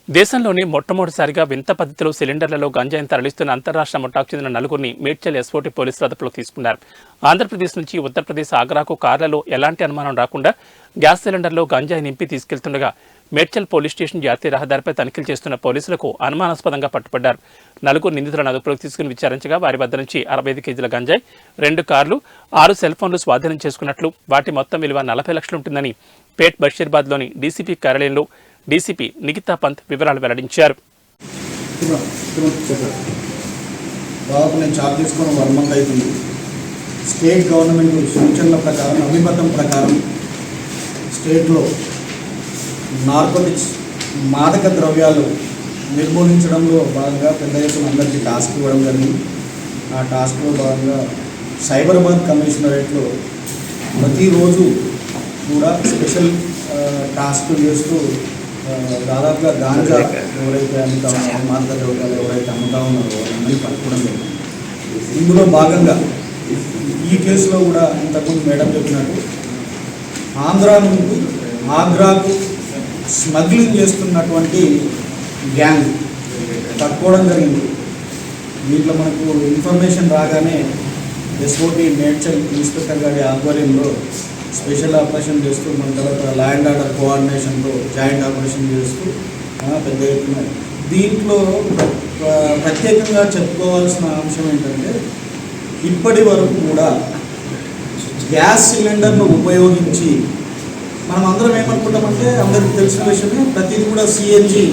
దేశంలోనే మొట్టమొదటిసారిగా వింత పద్ధతిలో సిలిండర్లలో గంజాయిని తరలిస్తున్న అంతర్రాష్ట్ర ముఠాకు చెందిన నలుగురిని మేడ్చల్ ఎస్ఓటీ పోలీసులు అదుపులోకి తీసుకున్నారు. ఆంధ్రప్రదేశ్ నుంచి ఉత్తరప్రదేశ్ ఆగ్రాకు కార్లలో ఎలాంటి అనుమానం రాకుండా గ్యాస్ సిలిండర్లో గంజాయి నింపి తీసుకెళ్తుండగా మేడ్చల్ పోలీస్ స్టేషన్ జాతీయ రహదారిపై తనిఖీలు చేస్తున్న పోలీసులకు అనుమానాస్పదంగా పట్టుబడ్డారు. నలుగురు నిందితులను అదుపులోకి తీసుకుని విచారించగా వారి వద్ద నుంచి 65 కేజీల గంజాయి, 2 కార్లు, 6 సెల్ ఫోన్లు స్వాధీనం చేసుకున్నట్లు, వాటి మొత్తం విలువ 40 లక్షలు ఉంటుందని పేట్ బషీర్బాద్లోని డీసీపీ కార్యాలయంలో డీసీపీ నిఖితా పంత్ వివరాలు వెల్లడించారు. స్టేట్ గవర్నమెంట్ సూచనల ప్రకారం అభిమతం ప్రకారం స్టేట్లో నార్కోటిక్స్ మాదక ద్రవ్యాలు నిర్మూలించడంలో భాగంగా పెద్ద ఎత్తున అందరికీ టాస్క్ ఇవ్వడం జరిగింది. ఆ టాస్క్లో భాగంగా సైబరాబాద్ కమిషనరేట్లో ప్రతిరోజు కూడా స్పెషల్ టాస్క్ చేస్తూ దాదాపుగా గాంజా ఎవరైతే అమ్ముతా ఉన్నారో, మాదక ద్రవ్యాలు ఎవరైతే అమ్ముతా ఉన్నారో వాళ్ళందరినీ పట్టుకోవడం జరిగింది. ఇందులో భాగంగా ఈ కేసులో కూడా ఇంతకుముందు మేడం చెప్పినట్టు ఆంధ్ర నుండి ఆగ్రాకు స్మగ్లింగ్ చేస్తున్నటువంటి గ్యాంగ్ పట్టుకోవడం జరిగింది. దీంట్లో మనకు ఇన్ఫర్మేషన్ రాగానే ఎస్ఓటీ మేడ్చల్ ఇన్స్పెక్టర్ గారి ఆధ్వర్యంలో స్పెషల్ ఆపరేషన్ చేస్తూ మన తర్వాత లా అండ్ ఆర్డర్ కోఆర్డినేషన్తో జాయింట్ ఆపరేషన్ చేస్తూ పెద్ద ఎత్తున దీంట్లో ప్రత్యేకంగా చెప్పుకోవాల్సిన అంశం ఏంటంటే ఇప్పటి వరకు కూడా గ్యాస్ సిలిండర్ను ఉపయోగించి మనం అందరం ఏమనుకుంటామంటే అందరికీ తెలిసిన విషయమే, ప్రతిదీ కూడా సిఎన్జి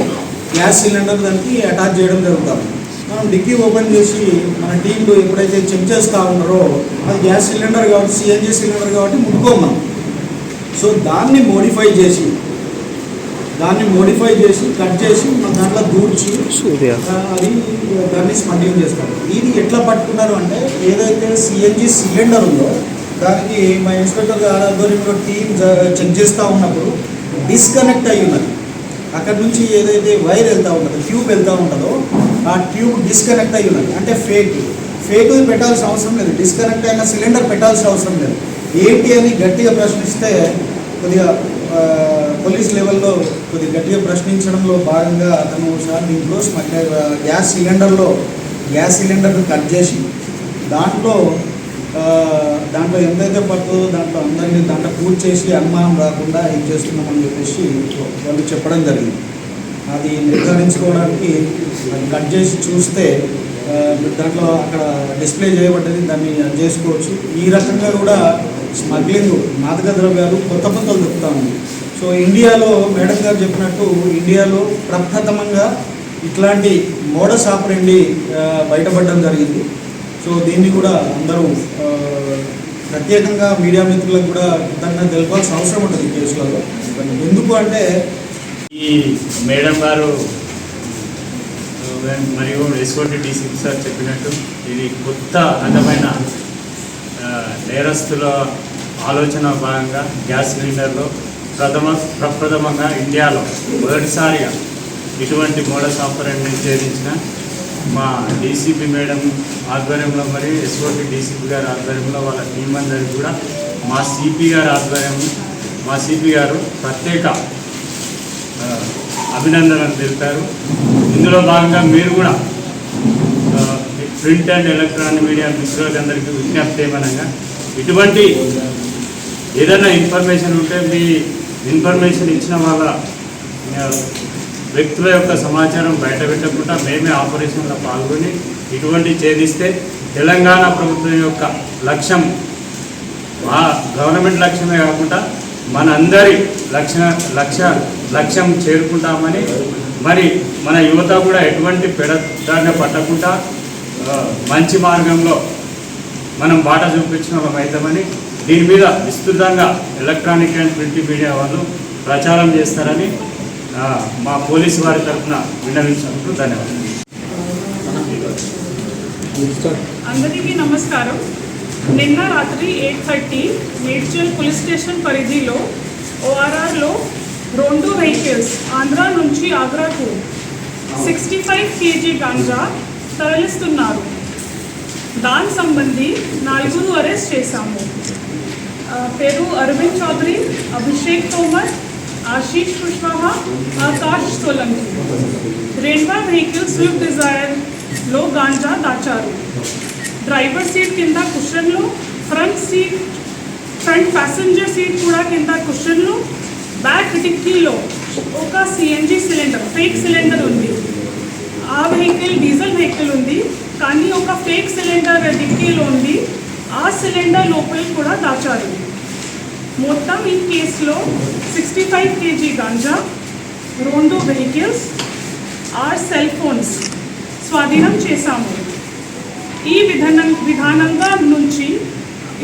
గ్యాస్ సిలిండర్ దానికి అటాచ్ చేయడం జరుగుతుంది. మనం డిక్కీ ఓపెన్ చేసి మన టీంలో ఎప్పుడైతే చెక్ చేస్తూ ఉన్నారో అది గ్యాస్ సిలిండర్ కాబట్టి సిఎన్జి సిలిండర్ కాబట్టి ముట్టుకోం మనం. సో దాన్ని మోడిఫై చేసి కట్ చేసి మన దాంట్లో దూర్చి అది దాన్ని స్మగ్లింగ్ చేస్తారు. ఇది ఎట్లా పట్టుకున్నారు అంటే ఏదైతే సిఎన్జి సిలిండర్ ఉందో దానికి మా ఇన్స్పెక్టర్ గారి ఆధ్వర్యంలో టీం చెక్ చేస్తూ ఉన్నప్పుడు డిస్కనెక్ట్ అయి ఉన్నది. అక్కడ నుంచి ఏదైతే వైర్ వెళ్తూ ఉంటుందో, ట్యూబ్ వెళ్తూ ఉంటుందో ఆ ట్యూబ్ డిస్కనెక్ట్ అయి ఉన్నది. అంటే ఫేక్ పెట్టాల్సిన అవసరం లేదు, డిస్కనెక్ట్ అయిన సిలిండర్ పెట్టాల్సిన అవసరం లేదు. ఏంటి అని గట్టిగా ప్రశ్నిస్తే కొద్దిగా పోలీస్ లెవెల్లో కొద్దిగా గట్టిగా ప్రశ్నించడంలో భాగంగా అతను సార్ దీంట్లో గ్యాస్ సిలిండర్ను కట్ చేసి దాంట్లో ఎంతైతే పడుతుందో దాంట్లో పూర్తి చేసి అనుమానం రాకుండా ఏం చేస్తున్నామని చెప్పేసి వాళ్ళు చెప్పడం జరిగింది. అది నిర్ధారించుకోవడానికి అది కట్ చేసి చూస్తే దాంట్లో అక్కడ డిస్ప్లే చేయబడ్డది, దాన్ని చేసుకోవచ్చు. ఈ రకంగా కూడా స్మగ్లింగ్ మాదక ద్రవ్యాలు కొత్త పద్ధతులు దొరుకుతూ ఉంది. సో ఇండియాలో మేడం గారు చెప్పినట్టు ఇండియాలో ప్రప్రథమంగా ఇట్లాంటి మోడస్ ఆపరెండి బయటపడడం జరిగింది. సో దీన్ని కూడా అందరూ ప్రత్యేకంగా మీడియా మిత్రులకు కూడా దాన్ని తెలపాల్సిన అవసరం ఉంటుంది ఈ కేసులలో. ఎందుకు అంటే ఈ మేడం గారు మరియు ఎస్ఓటీ డీసీపీ సార్ చెప్పినట్టు ఇది కొత్త రకమైన నేరస్తుల ఆలోచన భాగంగా గ్యాస్ సిలిండర్లో ప్రప్రథమంగా ఇండియాలో మొదటిసారిగా ఇటువంటి మోడస్ ఆపరెండిని ఛేదించిన మా డీసీపీ మేడం ఆధ్వర్యంలో మరియు ఎస్ఓటీ డీసీపీ గారి ఆధ్వర్యంలో వాళ్ళ టీం అందరికీ కూడా మా సిపి గారి ఆధ్వర్యంలో మా సిపి గారు ప్రత్యేక అభినందనలు తెలిపారు. ఇందులో భాగంగా మీరు కూడా ప్రింట్ అండ్ ఎలక్ట్రానిక్ మీడియా మిత్రులందరికీ విజ్ఞప్తి ఏమనగా ఇటువంటి ఏదైనా ఇన్ఫర్మేషన్ ఉంటే మీ ఇన్ఫర్మేషన్ ఇచ్చిన వాళ్ళ వ్యక్తుల యొక్క సమాచారం బయట పెట్టకుండా మేమే ఆపరేషన్లో పాల్గొని ఇటువంటి ఛేదిస్తే తెలంగాణ ప్రభుత్వం యొక్క లక్ష్యం మా గవర్నమెంట్ లక్ష్యమే కాకుండా మనందరి లక్ష్యం చేరుకుంటామని, మరి మన యువత కూడా ఎటువంటి పెడదారిన పట్టకుండా మంచి మార్గంలో మనం బాట చూపించిన అవుతామని, దీని మీద విస్తృతంగా ఎలక్ట్రానిక్ అండ్ ప్రింట్ మీడియా వాళ్ళు ప్రచారం చేస్తారని మా పోలీసు వారి తరఫున విన్నవించినందుకు ధన్యవాదాలు. అందరికీ నమస్కారం. నిన్న రాత్రి 8:30 మేడ్చల్ పోలీస్ స్టేషన్ పరిధిలో ఓఆర్ఆర్లో 2 వెహికల్స్ ఆంధ్ర నుంచి ఆగ్రాకు 65 కేజీ గాంజా తరలిస్తున్నారు. దాని సంబంధి 4 అరెస్ట్ చేశాము. పేరు అరవింద్ చౌదరి, అభిషేక్ తోమర్, ఆశీష్ కుష్వాహా, ఆకాష్ సోలంకి. రెండవ వెహికల్ స్విఫ్ట్ డిజైర్లో గాంజా దాచారు. డ్రైవర్ సీట్ కింద కుషన్లు, ఫ్రంట్ ప్యాసింజర్ సీట్ కూడా కింద కుషన్లు, బ్యాక్ డిక్కీలో ఒక సిఎన్జి సిలిండర్, ఫేక్ సిలిండర్ ఉంది. ఆ వెహికల్ డీజిల్ వెహికల్ ఉంది, కానీ ఒక ఫేక్ సిలిండర్ డిక్కీలో ఉంది. ఆ సిలిండర్ లోపల కూడా దాచారు. మొత్తం ఈ కేసులో 65 kg ganja, 2 vehicles, 6 cell phones స్వాధీనం చేశాము. ఈ విధానంగా నుంచి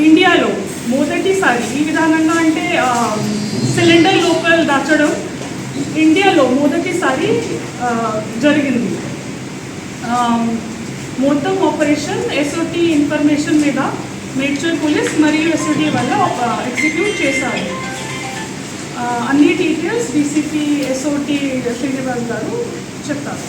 ఇండియాలో మొదటిసారి, ఈ విధానంగా అంటే సిలిండర్ లోపల దాచడం ఇండియాలో మొదటిసారి జరిగింది. మొత్తం ఆపరేషన్ ఎస్ఓటి ఇన్ఫర్మేషన్ మీద మేడ్చల్ పోలీస్ మరియు ఎస్ఓటి వల్ల ఎగ్జిక్యూట్ చేశారు. అన్ని డీటెయిల్స్ డీసీపీ ఎస్ఓటి శ్రీనివాస్ గారు చెప్తారు.